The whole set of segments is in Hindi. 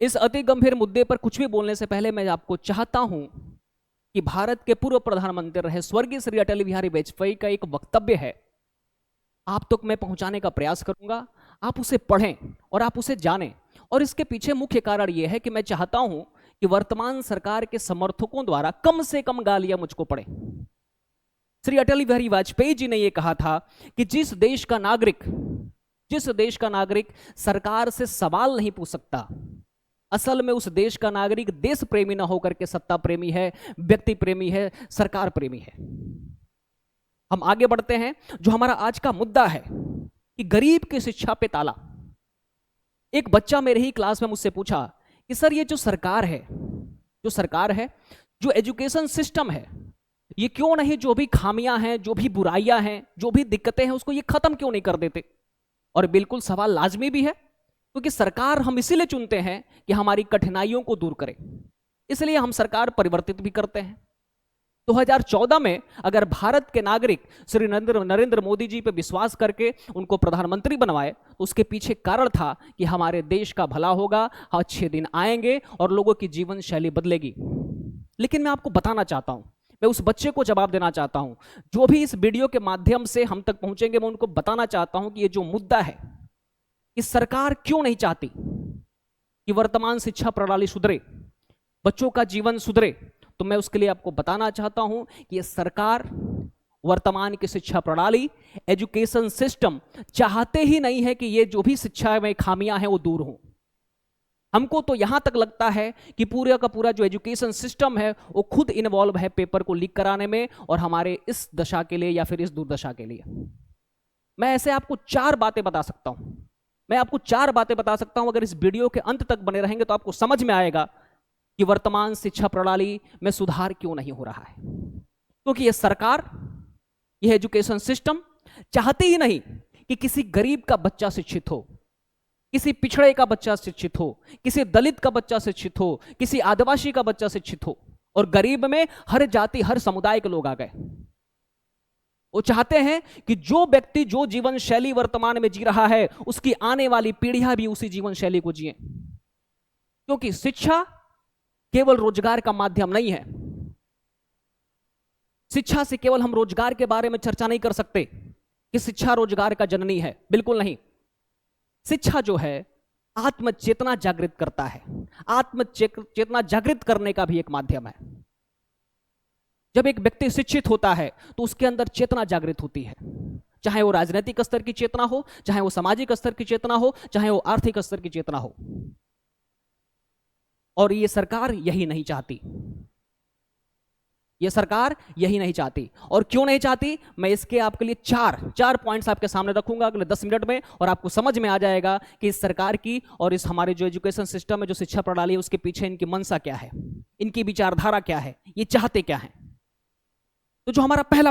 इस अति गंभीर मुद्दे पर कुछ भी बोलने से पहले मैं आपको चाहता हूं कि भारत के पूर्व प्रधानमंत्री रहे स्वर्गीय श्री अटल बिहारी वाजपेयी का एक वक्तव्य है, आप तक मैं पहुंचाने का प्रयास करूंगा। आप उसे पढ़ें और आप उसे जानें। और इसके पीछे मुख्य कारण यह है कि मैं चाहता हूं कि वर्तमान सरकार के समर्थकों द्वारा कम से कम गालियां मुझको पड़े। श्री अटल बिहारी वाजपेयी जी ने यह कहा था कि जिस देश का नागरिक सरकार से सवाल नहीं पूछ सकता, असल में उस देश का नागरिक देश प्रेमी ना होकर के सत्ता प्रेमी है, व्यक्ति प्रेमी है, सरकार प्रेमी है। हम आगे बढ़ते हैं। जो हमारा आज का मुद्दा है कि गरीब की शिक्षा पे ताला। एक बच्चा मेरे ही क्लास में मुझसे पूछा कि सर ये जो सरकार है, जो एजुकेशन सिस्टम है, ये क्यों नहीं जो भी खामियां हैं, जो भी बुराइयां हैं, जो भी दिक्कतें हैं, उसको ये खत्म क्यों नहीं कर देते। और बिल्कुल सवाल लाजमी भी है, क्योंकि सरकार हम इसीलिए चुनते हैं कि हमारी कठिनाइयों को दूर करे, इसलिए हम सरकार परिवर्तित भी करते हैं। 2014 में अगर भारत के नागरिक श्री नरेंद्र मोदी जी पे विश्वास करके उनको प्रधानमंत्री बनवाए, तो उसके पीछे कारण था कि हमारे देश का भला होगा, अच्छे दिन आएंगे और लोगों की जीवन शैली बदलेगी। लेकिन मैं आपको बताना चाहता हूं, मैं उस बच्चे को जवाब देना चाहता हूं, जो भी इस वीडियो के माध्यम से हम तक पहुंचेंगे, मैं उनको बताना चाहता हूं कि ये जो मुद्दा है कि सरकार क्यों नहीं चाहती कि वर्तमान शिक्षा प्रणाली सुधरे, बच्चों का जीवन सुधरे, तो मैं उसके लिए आपको बताना चाहता हूं कि ये सरकार वर्तमान की शिक्षा प्रणाली, एजुकेशन सिस्टम चाहते ही नहीं है कि ये जो भी शिक्षा में खामियां हैं वो दूर हों। हमको तो यहां तक लगता है कि पूरा का पूरा जो एजुकेशन सिस्टम है वो खुद इन्वॉल्व है पेपर को लीक कराने में, और हमारे इस दशा के लिए या फिर इस दुर्दशा के लिए। मैं ऐसे आपको चार बातें बता सकता हूं। अगर इस वीडियो के अंत तक बने रहेंगे तो आपको समझ में आएगा कि वर्तमान शिक्षा प्रणाली में सुधार क्यों नहीं हो रहा है। क्योंकि यह सरकार, यह एजुकेशन सिस्टम चाहती ही नहीं कि किसी गरीब का बच्चा शिक्षित हो, किसी पिछड़े का बच्चा शिक्षित हो, किसी दलित का बच्चा शिक्षित हो, किसी आदिवासी का बच्चा शिक्षित हो। और गरीब में हर जाति, हर समुदाय के लोग आ गए। वो चाहते हैं कि जो व्यक्ति जो जीवन शैली वर्तमान में जी रहा है, उसकी आने वाली पीढ़ियां भी उसी जीवन शैली को जिए। क्योंकि शिक्षा केवल रोजगार का माध्यम नहीं है। शिक्षा से केवल हम रोजगार के बारे में चर्चा नहीं कर सकते कि शिक्षा रोजगार का जननी है, बिल्कुल नहीं। शिक्षा जो है आत्मचेतना जागृत करता है, आत्मचेतना जागृत करने का भी एक माध्यम है। जब एक व्यक्ति शिक्षित होता है तो उसके अंदर चेतना जागृत होती है, चाहे वो राजनीतिक स्तर की चेतना हो, चाहे वो सामाजिक स्तर की चेतना हो, चाहे वो आर्थिक स्तर की चेतना हो। और ये सरकार यही नहीं चाहती। ये सरकार यही नहीं चाहती। और क्यों नहीं चाहती, मैं इसके आपके लिए चार पॉइंट्स आपके सामने रखूंगा अगले 10 मिनट में, और आपको समझ में आ जाएगा कि इस सरकार की और इस हमारे जो एजुकेशन सिस्टम है, जो शिक्षा प्रणाली है, उसके पीछे इनकी मंशा क्या है, इनकी विचारधारा क्या है, ये चाहते क्या है। तो जो हमारा पहला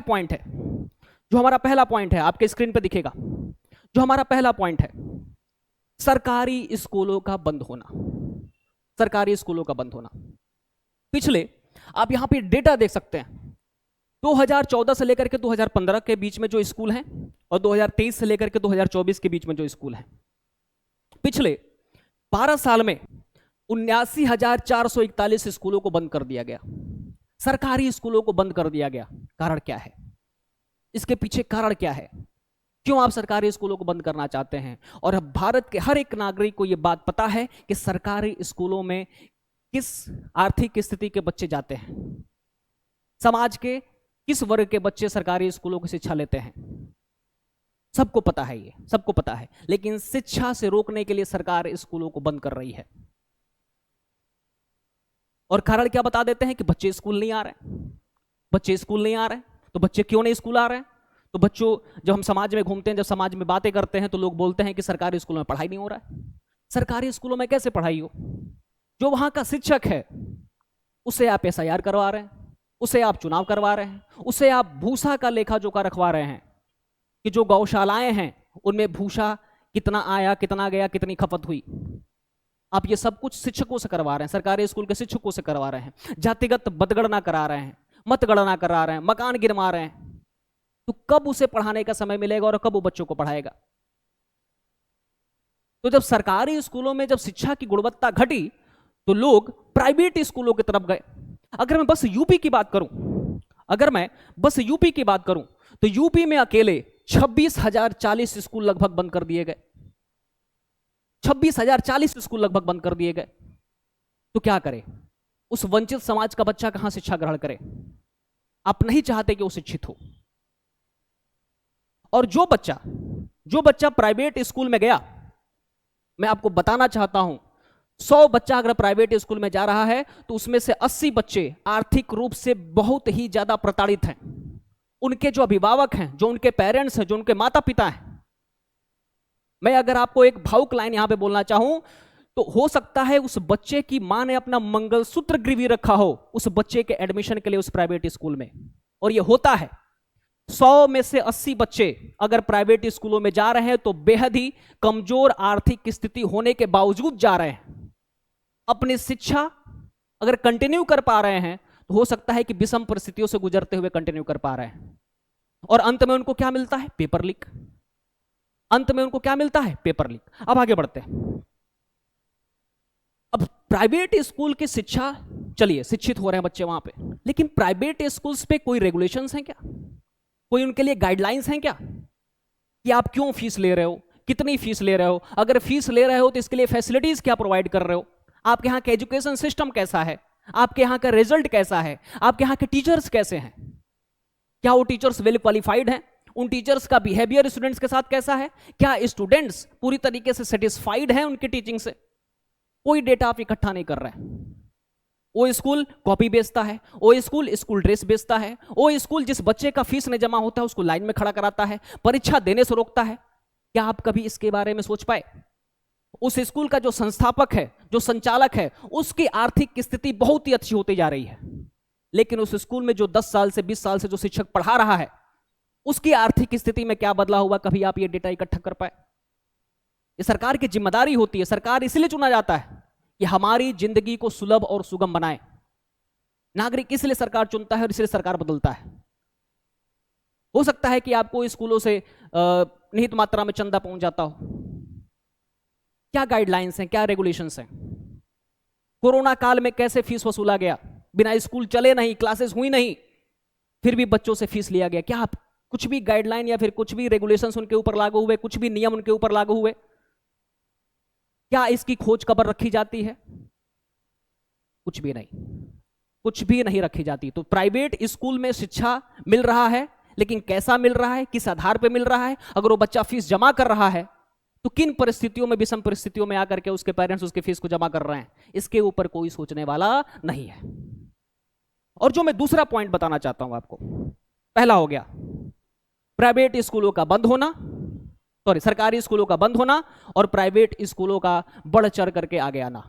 पॉइंट है आपके स्क्रीन पे दिखेगा। जो हमारा पहला पॉइंट है, सरकारी स्कूलों का बंद होना। सरकारी स्कूलों का बंद होना। पिछले आप यहां पे डेटा देख सकते हैं, 2014 से लेकर के 2015 के बीच में जो स्कूल हैं, और 2023 से लेकर के 2024 के बीच में जो स्कूल हैं, पिछले 12 साल में 79,441 स्कूलों को बंद कर दिया गया। सरकारी स्कूलों को बंद कर दिया गया। कारण क्या है, इसके पीछे कारण क्या है, क्यों आप सरकारी स्कूलों को बंद करना चाहते हैं। और अब भारत के हर एक नागरिक को यह बात पता है कि सरकारी स्कूलों में किस आर्थिक स्थिति के बच्चे जाते हैं, समाज के किस वर्ग के बच्चे सरकारी स्कूलों की शिक्षा लेते हैं, सबको पता है, ये सबको पता है। लेकिन शिक्षा से रोकने के लिए सरकार स्कूलों को बंद कर रही है। और कारण क्या बता देते हैं कि बच्चे स्कूल नहीं आ रहे हैं। तो बच्चे क्यों नहीं स्कूल आ रहे हैं, तो बच्चों, जब हम समाज में घूमते हैं, जब समाज में बातें करते हैं, तो लोग बोलते हैं कि सरकारी स्कूलों में पढ़ाई नहीं हो रहा है। सरकारी स्कूलों में कैसे पढ़ाई हो, जो वहां का शिक्षक है उसे आप SIR करवा रहे हैं, उसे आप चुनाव करवा रहे हैं, उसे आप भूसा का लेखा जोखा रखवा रहे हैं कि जो गौशालाएं हैं उनमें भूसा कितना आया, कितना गया, कितनी खपत हुई। आप ये सब कुछ शिक्षकों से करवा रहे हैं, सरकारी स्कूल के शिक्षकों से करवा रहे हैं। जातिगत मतगणना करा रहे हैं, मतगणना करा रहे हैं, मकान गिरवा रहे हैं। तो कब उसे पढ़ाने का समय मिलेगा और कब वो बच्चों को पढ़ाएगा। तो जब सरकारी स्कूलों में जब शिक्षा की गुणवत्ता घटी तो लोग प्राइवेट स्कूलों की तरफ गए। अगर मैं बस यूपी की बात करूं, तो यूपी में अकेले 26,040 स्कूल लगभग बंद कर दिए गए। 26,040 स्कूल लगभग बंद कर दिए गए। तो क्या करे? उस वंचित समाज का बच्चा कहां शिक्षा ग्रहण करे? आप नहीं चाहते कि वो शिक्षित हो। और जो बच्चा प्राइवेट स्कूल में गया, मैं आपको बताना चाहता हूं, 100 बच्चा अगर प्राइवेट स्कूल में जा रहा है तो उसमें से 80 बच्चे आर्थिक रूप से बहुत ही ज्यादा प्रताड़ित हैं। उनके जो अभिभावक हैं, जो उनके पेरेंट्स हैं, जो उनके माता पिता हैं, मैं अगर आपको एक भावुक लाइन यहां पे बोलना चाहूं तो हो सकता है उस बच्चे की मां ने अपना मंगलसूत्र गिरवी रखा हो उस बच्चे के एडमिशन के लिए उस प्राइवेट स्कूल में। और यह होता है, 100 में से 80 बच्चे अगर प्राइवेट स्कूलों में जा रहे हैं तो बेहद ही कमजोर आर्थिक स्थिति होने के बावजूद जा रहे हैं। अपनी शिक्षा अगर कंटिन्यू कर पा रहे हैं तो हो सकता है कि विषम परिस्थितियों से गुजरते हुए कंटिन्यू कर पा रहे हैं। और अंत में उनको क्या मिलता है? Paper leak. अब आगे बढ़ते हैं। अब प्राइवेट स्कूल की शिक्षा, चलिए शिक्षित हो रहे हैं बच्चे वहां पे, लेकिन प्राइवेट स्कूल्स पे कोई रेगुलेशंस हैं क्या? कोई उनके लिए गाइडलाइंस हैं क्या कि आप क्यों फीस ले रहे हो, कितनी फीस ले रहे हो, अगर फीस ले रहे हो तो इसके लिए फैसिलिटीज क्या प्रोवाइड कर रहे हो, आपके यहाँ का एजुकेशन सिस्टम कैसा है, आपके यहाँ का रिजल्ट कैसा है, आपके यहाँ के टीचर्स कैसे हैं, क्या वो टीचर्स वेल क्वालिफाइड हैं, उन टीचर्स का बिहेवियर स्टूडेंट्स के साथ कैसा है, क्या स्टूडेंट्स पूरी तरीके से सेटिस्फाइड हैं उनकी टीचिंग से? कोई डेटा आप इकट्ठा नहीं कर रहे हैं। वो स्कूल कॉपी बेचता है, वो स्कूल ड्रेस बेचता है, वो स्कूल जिस बच्चे का फीस नहीं जमा होता है उसको लाइन में खड़ा कराता है, परीक्षा देने से रोकता है। क्या आप कभी इसके बारे में सोच पाए? उस स्कूल का जो संस्थापक है, जो संचालक है, उसकी आर्थिक स्थिति बहुत ही अच्छी होती जा रही है, लेकिन उस स्कूल में जो 10 साल से 20 साल से जो शिक्षक पढ़ा रहा है उसकी आर्थिक स्थिति में क्या बदला हुआ, कभी आप ये डेटा इकट्ठा कर पाए? ये सरकार की जिम्मेदारी होती है। सरकार इसलिए चुना जाता है कि हमारी जिंदगी को सुलभ और सुगम बनाए। नागरिक इसलिए सरकार चुनता है और इसलिए सरकार बदलता है। हो सकता है कि आपको स्कूलों से निहित मात्रा में चंदा पहुंच जाता हो। क्या गाइडलाइंस हैं, क्या रेगुलेशंस हैं? कोरोना काल में कैसे फीस वसूला गया? बिना स्कूल चले नहीं, क्लासेस हुई नहीं, फिर भी बच्चों से फीस लिया गया। क्या आप कुछ भी गाइडलाइन या फिर कुछ भी रेगुलेशंस उनके ऊपर लागू हुए, कुछ भी नियम उनके ऊपर लागू हुए? क्या इसकी खोज खबर रखी जाती है? कुछ भी नहीं रखी जाती। तो प्राइवेट स्कूल में शिक्षा मिल रहा है, लेकिन कैसा मिल रहा है, किस आधार पर मिल रहा है? अगर वो बच्चा फीस जमा कर रहा है तो किन परिस्थितियों में, विषम परिस्थितियों में आकर के उसके पेरेंट्स उसके फीस को जमा कर रहे हैं, इसके ऊपर कोई सोचने वाला नहीं है। और जो मैं दूसरा पॉइंट बताना चाहता हूं आपको, पहला हो गया प्राइवेट स्कूलों का बंद होना, सरकारी स्कूलों का बंद होना और प्राइवेट स्कूलों का बढ़ चढ़ करके आगे आना।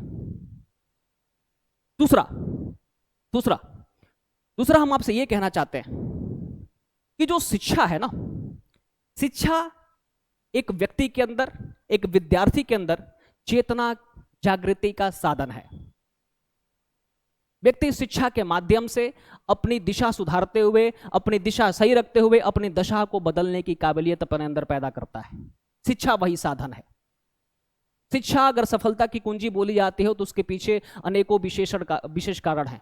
दूसरा हम आपसे यह कहना चाहते हैं कि जो शिक्षा है ना, शिक्षा एक व्यक्ति के अंदर, एक विद्यार्थी के अंदर चेतना जागृति का साधन है। व्यक्ति शिक्षा के माध्यम से अपनी दिशा सुधारते हुए, अपनी दिशा सही रखते हुए अपनी दशा को बदलने की काबिलियत अपने अंदर पैदा करता है। शिक्षा वही साधन है। शिक्षा अगर सफलता की कुंजी बोली जाती हो तो उसके पीछे अनेकों विशेष कारण हैं।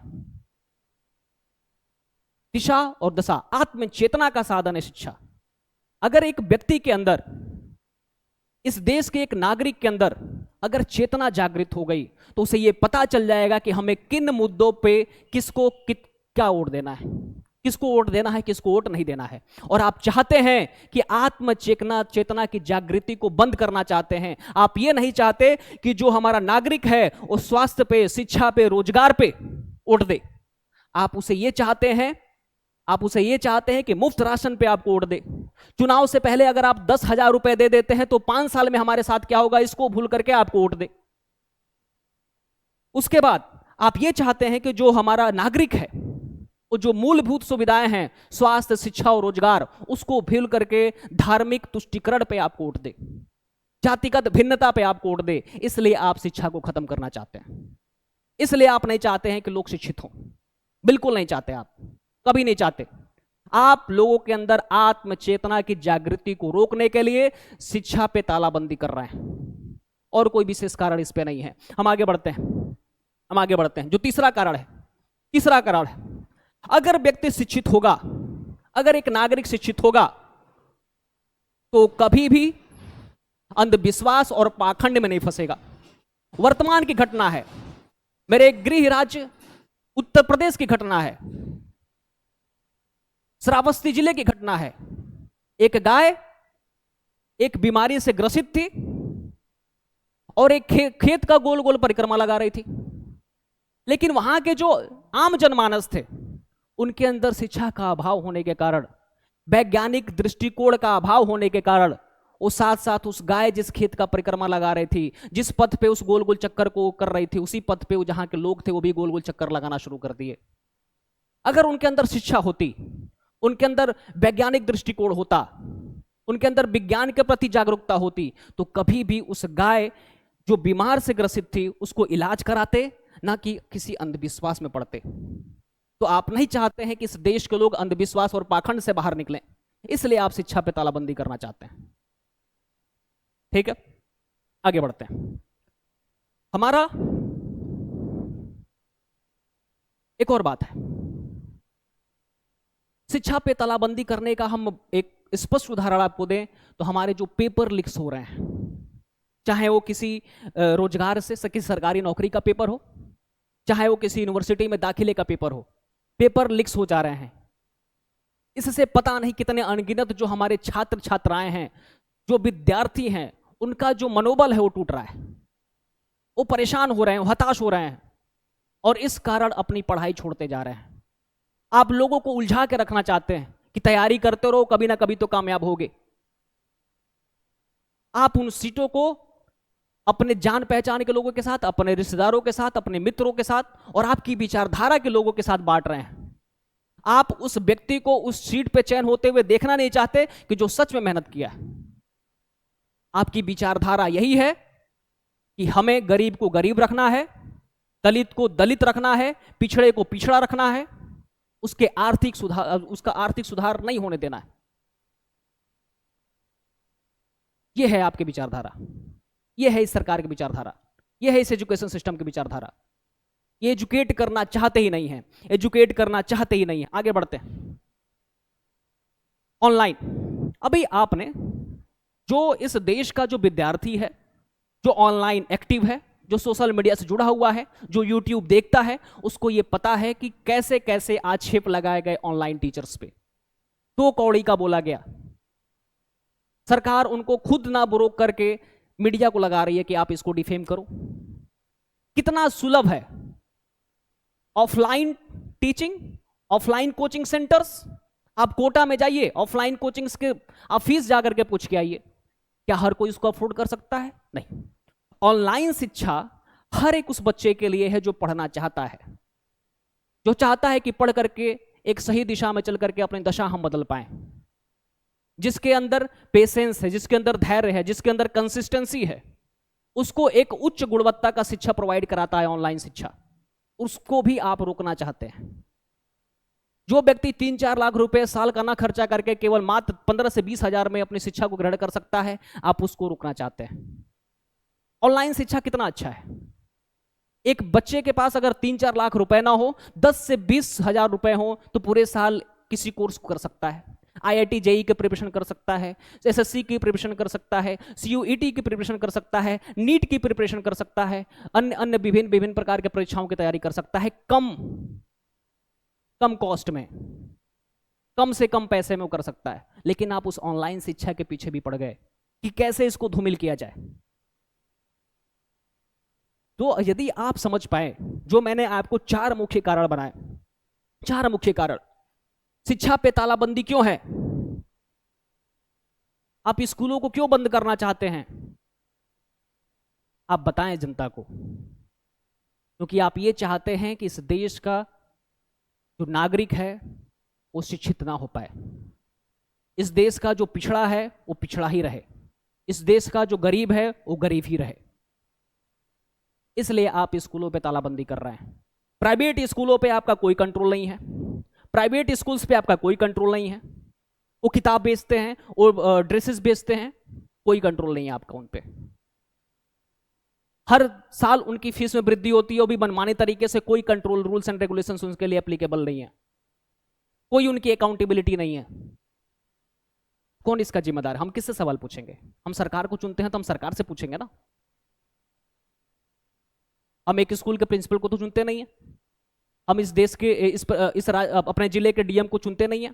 दिशा और दशा, आत्म चेतना का साधन है शिक्षा। अगर एक व्यक्ति के अंदर, इस देश के एक नागरिक के अंदर अगर चेतना जागृत हो गई तो उसे यह पता चल जाएगा कि हमें किन मुद्दों पे किसको क्या वोट देना है, किसको वोट देना है, किसको वोट नहीं देना है। और आप चाहते हैं कि आत्म चेतना की जागृति को बंद करना चाहते हैं। आप ये नहीं चाहते कि जो हमारा नागरिक है वो स्वास्थ्य पे, शिक्षा पे, रोजगार पे वोट दे। आप उसे ये चाहते हैं कि मुफ्त राशन पे आपको वोट दे। चुनाव से पहले अगर आप 10,000 रुपए दे देते हैं तो 5 साल में हमारे साथ क्या होगा, इसको भूल करके आपको वोट दे। उसके बाद आप ये चाहते हैं कि जो हमारा नागरिक है वो जो मूलभूत सुविधाएं हैं, स्वास्थ्य, शिक्षा और रोजगार, उसको भूल करके धार्मिक तुष्टिकरण पे आपको वोट दे, जातिगत भिन्नता पे आपको वोट दे। इसलिए आप शिक्षा को खत्म करना चाहते हैं। इसलिए आप नहीं चाहते हैं कि लोग शिक्षित हों। बिल्कुल नहीं चाहते, आप कभी नहीं चाहते। आप लोगों के अंदर आत्म चेतना की जागृति को रोकने के लिए शिक्षा पे तालाबंदी कर रहे हैं और कोई विशेष कारण इस पे नहीं है। हम आगे बढ़ते हैं। जो तीसरा कारण है, अगर व्यक्ति शिक्षित होगा, अगर एक नागरिक शिक्षित होगा तो कभी भी अंधविश्वास और पाखंड में नहीं फंसेगा। वर्तमान की घटना है, मेरे गृह राज्य उत्तर प्रदेश की घटना है, श्रावस्ती जिले की घटना है। एक गाय एक बीमारी से ग्रसित थी और एक खेत का गोल गोल परिक्रमा लगा रही थी, लेकिन वहां के जो आम जनमानस थे उनके अंदर शिक्षा का अभाव होने के कारण, वैज्ञानिक दृष्टिकोण का अभाव होने के कारण वो साथ साथ उस गाय जिस खेत का परिक्रमा लगा रही थी, जिस पथ पे उस गोल गोल चक्कर को कर रही थी, उसी पथ पे जहां के लोग थे वो भी गोल गोल चक्कर लगाना शुरू कर दिए। अगर उनके अंदर शिक्षा होती, उनके अंदर वैज्ञानिक दृष्टिकोण होता, उनके अंदर विज्ञान के प्रति जागरूकता होती, तो कभी भी उस गाय जो बीमार से ग्रसित थी उसको इलाज कराते, ना कि किसी अंधविश्वास में पड़ते। तो आप नहीं चाहते हैं कि इस देश के लोग अंधविश्वास और पाखंड से बाहर निकलें, इसलिए आप शिक्षा पे तालाबंदी करना चाहते हैं। ठीक है, आगे बढ़ते हैं। हमारा एक और बात है, शिक्षा पे तालाबंदी करने का हम एक स्पष्ट उदाहरण आपको दें तो हमारे जो पेपर लीक्स हो रहे हैं, चाहे वो किसी रोजगार से किसी सरकारी नौकरी का पेपर हो, चाहे वो किसी यूनिवर्सिटी में दाखिले का पेपर हो, पेपर लीक्स हो जा रहे हैं। इससे पता नहीं कितने अनगिनत जो हमारे छात्र छात्राएं हैं, जो विद्यार्थी हैं, उनका जो मनोबल है वो टूट रहा है, वो परेशान हो रहे हैं, हताश हो रहे हैं और इस कारण अपनी पढ़ाई छोड़ते जा रहे हैं। आप लोगों को उलझा के रखना चाहते हैं कि तैयारी करते रहो, कभी ना कभी तो कामयाब होगे। आप उन सीटों को अपने जान पहचान के लोगों के साथ, अपने रिश्तेदारों के साथ, अपने मित्रों के साथ और आपकी विचारधारा के लोगों के साथ बांट रहे हैं। आप उस व्यक्ति को उस सीट पे चयन होते हुए देखना नहीं चाहते कि जो सच में मेहनत किया है। आपकी विचारधारा यही है कि हमें गरीब को गरीब रखना है, दलित को दलित रखना है, पिछड़े को पिछड़ा रखना है, उसका आर्थिक सुधार नहीं होने देना है। यह है आपकी विचारधारा, यह है इस सरकार की विचारधारा, यह है इस एजुकेशन सिस्टम की विचारधारा। ये एजुकेट करना चाहते ही नहीं है, एजुकेट करना चाहते ही नहीं है। आगे बढ़ते हैं। ऑनलाइन, अभी आपने जो इस देश का जो विद्यार्थी है, जो ऑनलाइन एक्टिव है, जो सोशल मीडिया से जुड़ा हुआ है, जो यूट्यूब देखता है, उसको ये पता है कि कैसे कैसे आक्षेप लगाए गए ऑनलाइन टीचर्स पे। 2 कौड़ी का बोला गया, सरकार उनको खुद ना बुरोक करके मीडिया को लगा रही है कि आप इसको डिफेम करो। कितना सुलभ है offline teaching, offline coaching centres. आप कोटा में जाइए, ऑफलाइन कोचिंग्स के आप फीस जाकर के पूछ के आइए। क्या हर कोई इसको अफोर्ड कर सकता है? नहीं। ऑनलाइन शिक्षा हर एक उस बच्चे के लिए है जो पढ़ना चाहता है, जो चाहता है कि पढ़ करके एक सही दिशा में चल करके अपनी दशा हम बदल पाएं, जिसके अंदर पेशेंस है, जिसके अंदर धैर्य है, जिसके अंदर कंसिस्टेंसी है, उसको एक उच्च गुणवत्ता का शिक्षा प्रोवाइड कराता है ऑनलाइन शिक्षा। उसको भी आप रोकना चाहते हैं। जो व्यक्ति 3-4 लाख रुपए साल का ना खर्चा करके केवल मात्र 15 से 20 हजार में अपनी शिक्षा को ग्रहण कर सकता है, आप उसको रोकना चाहते हैं। ऑनलाइन शिक्षा कितना अच्छा है। एक बच्चे के पास अगर 3-4 लाख रुपए ना हो, 10 से 20 हजार रुपए हो, तो पूरे साल किसी कोर्स को कर सकता है। IIT JEE की प्रिपरेशन कर सकता है, SSC की प्रिपरेशन कर सकता है, CUET की प्रिपरेशन कर सकता है, नीट की प्रिपरेशन कर सकता है, अन्य विभिन्न प्रकार के परीक्षाओं की तैयारी कर सकता है। कम कॉस्ट में, कम से कम पैसे में वो कर सकता है। लेकिन आप उस ऑनलाइन शिक्षा के पीछे भी पड़ गए कि कैसे इसको धूमिल किया जाए। तो यदि आप समझ पाए, जो मैंने आपको 4 मुख्य कारण बनाए, 4 मुख्य कारण शिक्षा पे तालाबंदी क्यों है, आप स्कूलों को क्यों बंद करना चाहते हैं, आप बताएं जनता को। क्योंकि आप ये चाहते हैं कि इस देश का जो नागरिक है वो शिक्षित ना हो पाए, इस देश का जो पिछड़ा है वो पिछड़ा ही रहे, इस देश का जो गरीब है वो गरीब ही रहे। इसलिए आप स्कूलों पे तालाबंदी कर रहे हैं। प्राइवेट स्कूलों पे आपका कोई कंट्रोल नहीं है, प्राइवेट स्कूल्स पे आपका कोई कंट्रोल नहीं है। वो किताब बेचते हैं, वो ड्रेसेस बेचते हैं, कोई कंट्रोल नहीं है आपका उन पे। हर साल उनकी फीस में वृद्धि होती है, वो भी मनमाने तरीके से। कोई कंट्रोल, रूल्स एंड रेगुलेशंस उनके लिए एप्लीकेबल नहीं है, कोई उनकी अकाउंटेबिलिटी नहीं है। कौन इसका जिम्मेदार है? हम किससे सवाल पूछेंगे? हम सरकार को चुनते हैं तो हम सरकार से पूछेंगे ना। हम एक स्कूल के प्रिंसिपल को तो चुनते नहीं है, हम इस देश के अपने जिले के डीएम को चुनते नहीं है।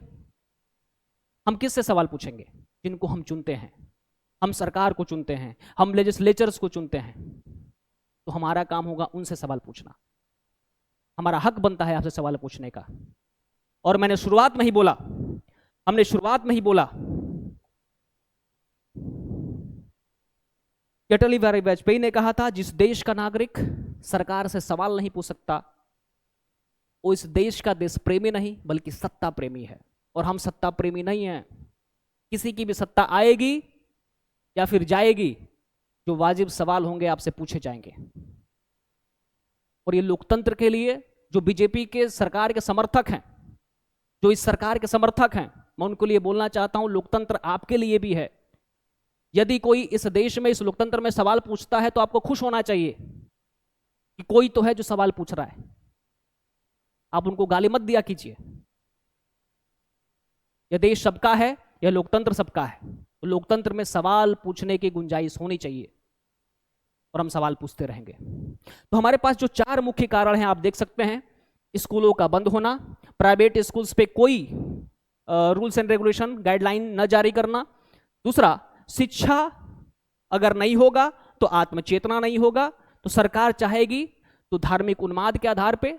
हम किससे सवाल पूछेंगे? जिनको हम चुनते हैं। हम सरकार को चुनते हैं, हम लेजिस्लेचर्स को चुनते हैं, तो हमारा काम होगा उनसे सवाल पूछना। हमारा हक बनता है आपसे सवाल पूछने का। और मैंने शुरुआत में ही बोला, हमने शुरुआत में ही बोला कि अटल बिहारी वाजपेयी ने कहा था, जिस देश का नागरिक सरकार से सवाल नहीं पूछ सकता वो इस देश का देश प्रेमी नहीं बल्कि सत्ता प्रेमी है। और हम सत्ता प्रेमी नहीं हैं। किसी की भी सत्ता आएगी या फिर जाएगी, जो वाजिब सवाल होंगे आपसे पूछे जाएंगे। और ये लोकतंत्र के लिए जो बीजेपी के सरकार के समर्थक हैं, जो इस सरकार के समर्थक हैं, मैं उनको लिए बोलना चाहता हूं, लोकतंत्र आपके लिए भी है। यदि कोई इस देश में, इस लोकतंत्र में सवाल पूछता है तो आपको खुश होना चाहिए कि कोई तो है जो सवाल पूछ रहा है। आप उनको गाली मत दिया कीजिए। यह देश सबका है, यह लोकतंत्र सबका है, तो लोकतंत्र में सवाल पूछने की गुंजाइश होनी चाहिए और हम सवाल पूछते रहेंगे। तो हमारे पास जो 4 मुख्य कारण हैं आप देख सकते हैं। स्कूलों का बंद होना, प्राइवेट स्कूल्स पे कोई रूल्स एंड रेगुलेशन, गाइडलाइन न जारी करना। दूसरा, शिक्षा अगर नहीं होगा तो आत्मचेतना नहीं होगा। तो सरकार चाहेगी तो धार्मिक उन्माद के आधार पे,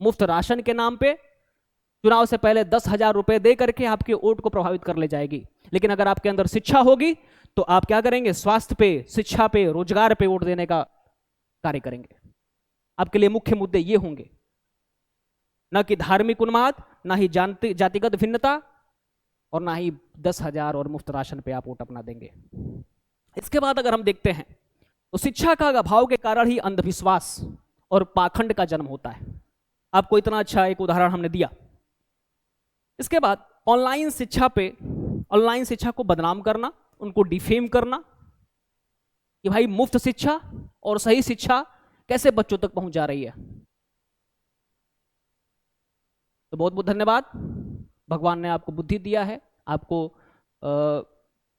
मुफ्त राशन के नाम पे चुनाव से पहले 10,000 रुपए दे करके आपके वोट को प्रभावित कर ले जाएगी। लेकिन अगर आपके अंदर शिक्षा होगी तो आप क्या करेंगे? स्वास्थ्य पे, शिक्षा पे, रोजगार पे वोट देने का कार्य करेंगे। आपके लिए मुख्य मुद्दे ये होंगे, न कि धार्मिक उन्माद, ना ही जातिगत भिन्नता, और ना ही 10,000 और मुफ्त राशन पे आप वोट अपना देंगे। इसके बाद अगर हम देखते हैं तो शिक्षा का अभाव के कारण ही अंधविश्वास और पाखंड का जन्म होता है। आपको इतना अच्छा एक उदाहरण हमने दिया। इसके बाद ऑनलाइन शिक्षा पे, ऑनलाइन शिक्षा को बदनाम करना, उनको डिफेम करना कि भाई मुफ्त शिक्षा और सही शिक्षा कैसे बच्चों तक पहुंच जा रही है। तो बहुत बहुत धन्यवाद। भगवान ने आपको बुद्धि दिया है, आपको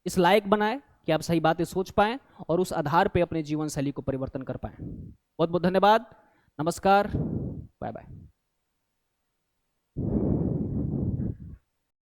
इस लायक बनाए कि आप सही बातें सोच पाएं और उस आधार पे अपने जीवन शैली को परिवर्तन कर पाएं। बहुत बहुत धन्यवाद। नमस्कार, बाय बाय।